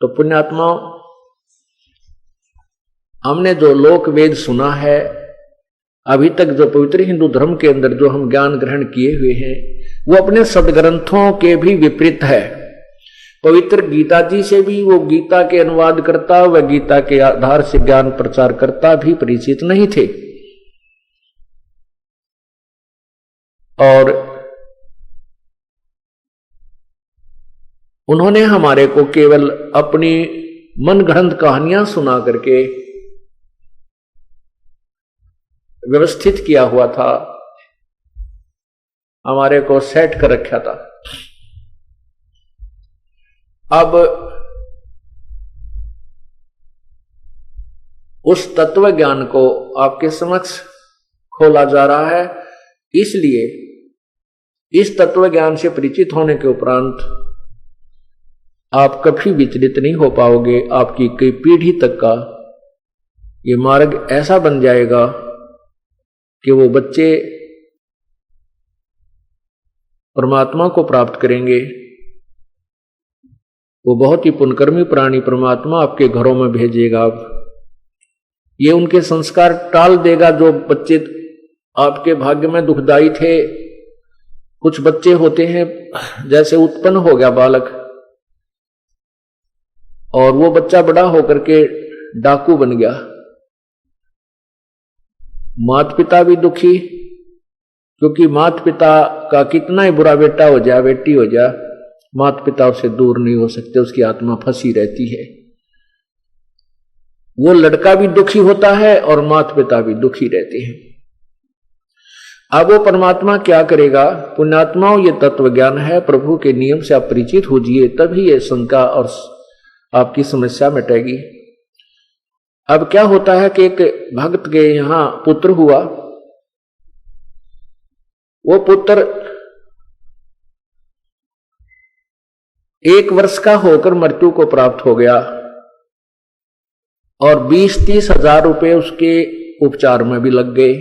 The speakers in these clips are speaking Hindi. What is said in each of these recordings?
तो पुण्यात्मा, हमने जो लोक वेद सुना है, अभी तक जो पवित्र हिंदू धर्म के अंदर जो हम ज्ञान ग्रहण किए हुए हैं, वो अपने सदग्रंथों के भी विपरीत है। पवित्र गीता जी से भी वो गीता के अनुवाद करता व गीता के आधार से ज्ञान प्रचार करता भी परिचित नहीं थे। और उन्होंने हमारे को केवल अपनी मनगढ़ंत कहानियां सुना करके व्यवस्थित किया हुआ था, हमारे को सेट कर रखा था। अब उस तत्व ज्ञान को आपके समक्ष खोला जा रहा है, इसलिए इस तत्व ज्ञान से परिचित होने के उपरांत आप कभी विचलित नहीं हो पाओगे। आपकी कई पीढ़ी तक का ये मार्ग ऐसा बन जाएगा कि वो बच्चे परमात्मा को प्राप्त करेंगे। वो बहुत ही पुण्यकर्मी प्राणी परमात्मा आपके घरों में भेजेगा। ये उनके संस्कार टाल देगा जो बच्चे आपके भाग्य में दुखदाई थे। कुछ बच्चे होते हैं, जैसे उत्पन्न हो गया बालक और वो बच्चा बड़ा होकर के डाकू बन गया, माता पिता भी दुखी, क्योंकि माता पिता का कितना ही बुरा बेटा हो जाए बेटी हो जाए, माता पिता उससे दूर नहीं हो सकते, उसकी आत्मा फंसी रहती है। वो लड़का भी दुखी होता है और माता पिता भी दुखी रहते हैं। अब वो परमात्मा क्या करेगा? पुण्यात्माओं, ये तत्व ज्ञान है, प्रभु के नियम से आप परिचित होजिए, तभी ये शंका और आपकी समस्या मिटेगी। अब क्या होता है कि एक भक्त के यहां पुत्र हुआ। वो पुत्र 1 वर्ष का होकर मृत्यु को प्राप्त हो गया और 20-30 हजार रुपए उसके उपचार में भी लग गए।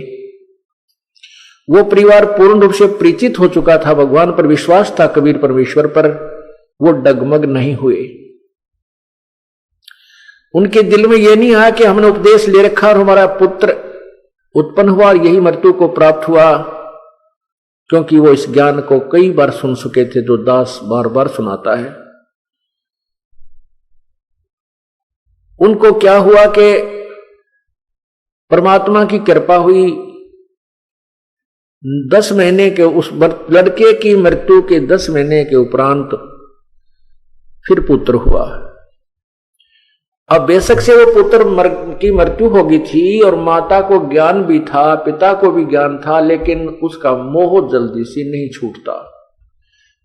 वो परिवार पूर्ण रूप से परिचित हो चुका था, भगवान पर विश्वास था, कबीर परमेश्वर पर, वो डगमग नहीं हुए। उनके दिल में यह नहीं आया कि हमने उपदेश ले रखा और हमारा पुत्र उत्पन्न हुआ और यही मृत्यु को प्राप्त हुआ, क्योंकि वो इस ज्ञान को कई बार सुन चुके थे जो दास बार बार सुनाता है। उनको क्या हुआ कि परमात्मा की कृपा हुई, 10 महीने के उस लड़के की मृत्यु के 10 महीने के उपरांत फिर पुत्र हुआ। अब बेशक से वो पुत्र की मृत्यु हो गई थी और माता को ज्ञान भी था, पिता को भी ज्ञान था, लेकिन उसका मोह जल्दी से नहीं छूटता।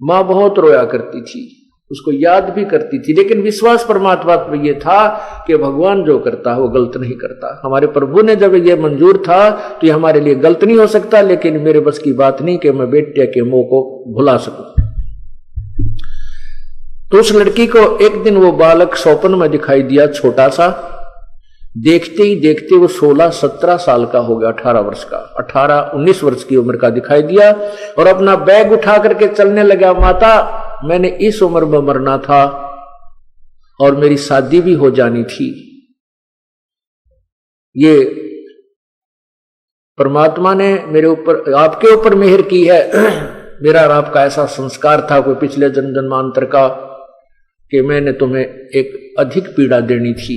मां बहुत रोया करती थी, उसको याद भी करती थी, लेकिन विश्वास परमात्मा पर यह था कि भगवान जो करता है वो गलत नहीं करता। हमारे प्रभु ने जब ये मंजूर था तो ये हमारे लिए गलत नहीं हो सकता, लेकिन मेरे बस की बात नहीं कि मैं बेटे के मोह को भुला सकूं। तो उस लड़की को एक दिन वो बालक स्वप्न में दिखाई दिया, छोटा सा। देखते ही देखते वो 16-17 साल का हो गया, 18 वर्ष का, 18-19 वर्ष की उम्र का दिखाई दिया और अपना बैग उठा करके चलने लगा। माता, मैंने इस उम्र में मरना था और मेरी शादी भी हो जानी थी। ये परमात्मा ने मेरे ऊपर, आपके ऊपर मेहर की है। मेरा और आपका ऐसा संस्कार था कोई पिछले जन्म जन्मांतर का कि मैंने तुम्हें एक अधिक पीड़ा देनी थी,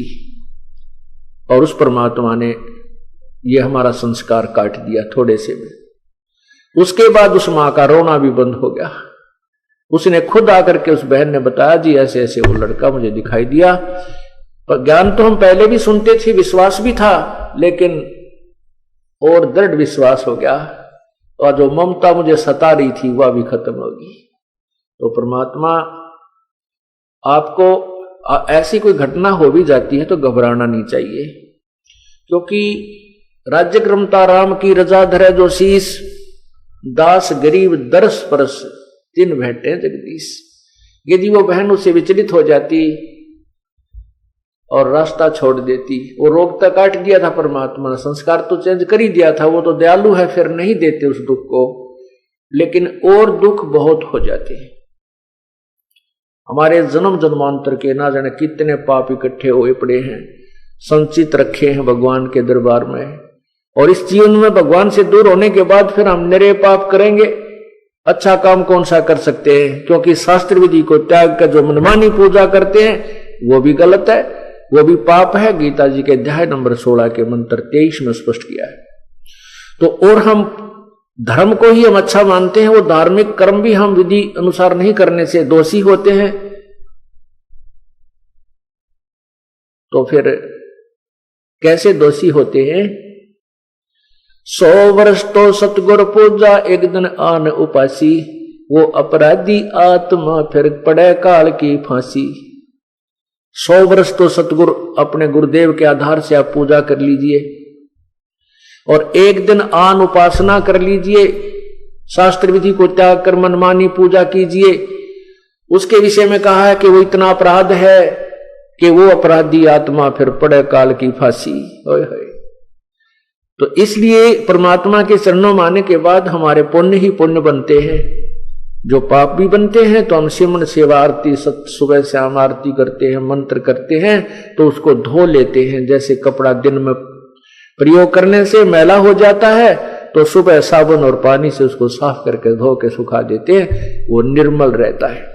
और उस परमात्मा ने यह हमारा संस्कार काट दिया थोड़े से में। उसके बाद उस मां का रोना भी बंद हो गया। उसने खुद आकर के उस बहन ने बताया, जी ऐसे ऐसे वो लड़का मुझे दिखाई दिया। पर ज्ञान तो हम पहले भी सुनते थे, विश्वास भी था, लेकिन और दृढ़ विश्वास हो गया, और जो ममता मुझे सता रही थी वह भी खत्म होगी। तो परमात्मा, आपको ऐसी कोई घटना हो भी जाती है तो घबराना नहीं चाहिए, क्योंकि राज्य क्रमता राम की रजा धरे जो शीस, दास गरीब दरस परस तिन भेंटे जगदीश। यदि वो बहन उससे विचलित हो जाती और रास्ता छोड़ देती, वो रोग तक काट दिया था परमात्मा ने, संस्कार तो चेंज कर ही दिया था, वो तो दयालु है, फिर नहीं देते उस दुख को, लेकिन और दुख बहुत हो जाते हैं। हमारे जन्म जन्मांतर के ना जाने कितने पाप इकट्ठे हुए पड़े हैं, संचित रखे हैं भगवान के दरबार में। और इस जीवन में भगवान से दूर होने के बाद फिर हम निरे पाप करेंगे, अच्छा काम कौन सा कर सकते हैं? क्योंकि शास्त्र विधि को त्याग कर जो मनमानी पूजा करते हैं वो भी गलत है, वो भी पाप है। गीता जी के अध्याय नंबर 16 के मंत्र 23 में स्पष्ट किया है। तो और हम धर्म को ही हम अच्छा मानते हैं, वो धार्मिक कर्म भी हम विधि अनुसार नहीं करने से दोषी होते हैं। तो फिर कैसे दोषी होते हैं? 100 वर्ष तो सतगुर पूजा, एक दिन आन उपासी, वो अपराधी आत्मा फिर पड़े काल की फांसी। 100 वर्ष तो सतगुरु अपने गुरुदेव के आधार से आप पूजा कर लीजिए, और एक दिन आन उपासना कर लीजिए, शास्त्र विधि को त्याग कर मनमानी पूजा कीजिए। उसके विषय में कहा है कि वो इतना अपराध है कि वो अपराधी आत्मा फिर पड़े काल की फांसी। होय होय। तो इसलिए परमात्मा के चरणों में आने के बाद हमारे पुण्य ही पुण्य बनते हैं, जो पाप भी बनते हैं। तो हम सिमरन सेवा आरती सुबह शाम आरती करते हैं, मंत्र करते हैं, तो उसको धो लेते हैं। जैसे कपड़ा दिन में प्रयोग करने से मैला हो जाता है, तो सुबह साबुन और पानी से उसको साफ करके धो के सुखा देते हैं, वो निर्मल रहता है।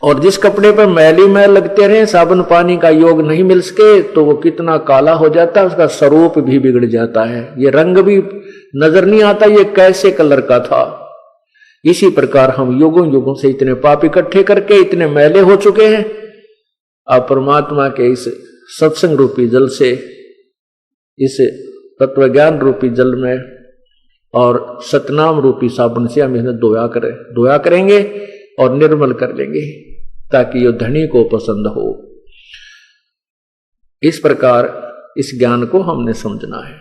और जिस कपड़े पर मैली मैल लगते रहे, साबुन पानी का योग नहीं मिल सके, तो वो कितना काला हो जाता है, उसका स्वरूप भी बिगड़ जाता है, ये रंग भी नजर नहीं आता ये कैसे कलर का था। इसी प्रकार हम युगों युगों से इतने पाप इकट्ठे करके इतने मैले हो चुके हैं। अब परमात्मा के इस सत्संग रूपी जल से, इस तत्व ज्ञान रूपी जल में और सतनाम रूपी साबुन से हम इन्हें धोया करेंगे और निर्मल कर लेंगे, ताकि ये धनी को पसंद हो। इस प्रकार इस ज्ञान को हमने समझना है।